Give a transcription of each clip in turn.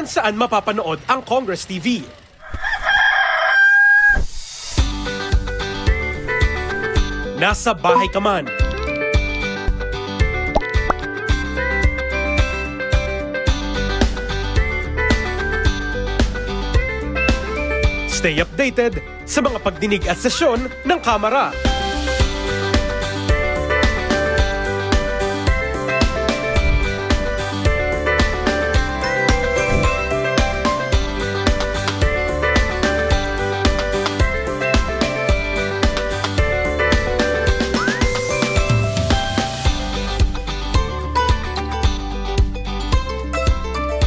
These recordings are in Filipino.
saan mapapanood ang Congress TV. Nasa bahay ka man, stay updated sa mga pagdinig at sesyon ng Kamara.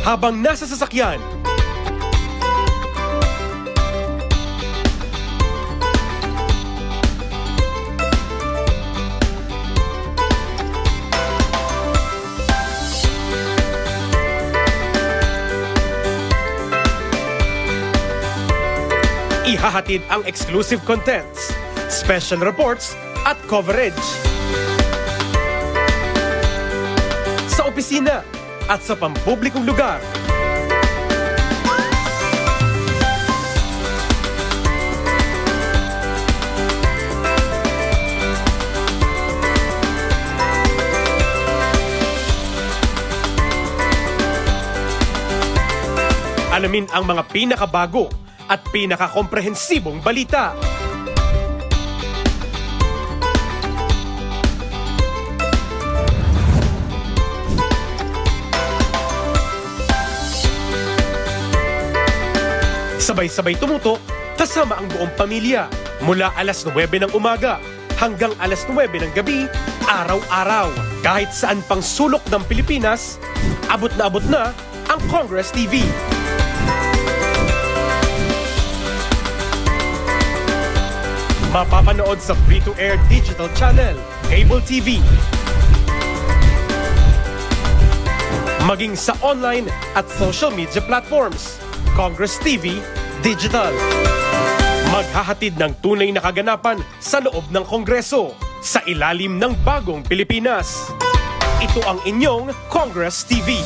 Habang nasa sasakyan, ihahatid ang exclusive contents, special reports at coverage. Sa opisina at sa pampublikong lugar. Alamin ang mga pinakabago at pinakakomprehensibong balita. Sabay-sabay tumutok kasama ang buong pamilya mula alas 9 ng umaga hanggang alas 9 ng gabi, araw-araw. Kahit saan pang sulok ng Pilipinas, abot na ang Congress TV. Mapapanood sa free-to-air digital channel, cable TV, maging sa online at social media platforms. Congress TV Digital. Maghahatid ng tunay na kaganapan sa loob ng Kongreso sa ilalim ng bagong Pilipinas. Ito ang inyong Congress TV.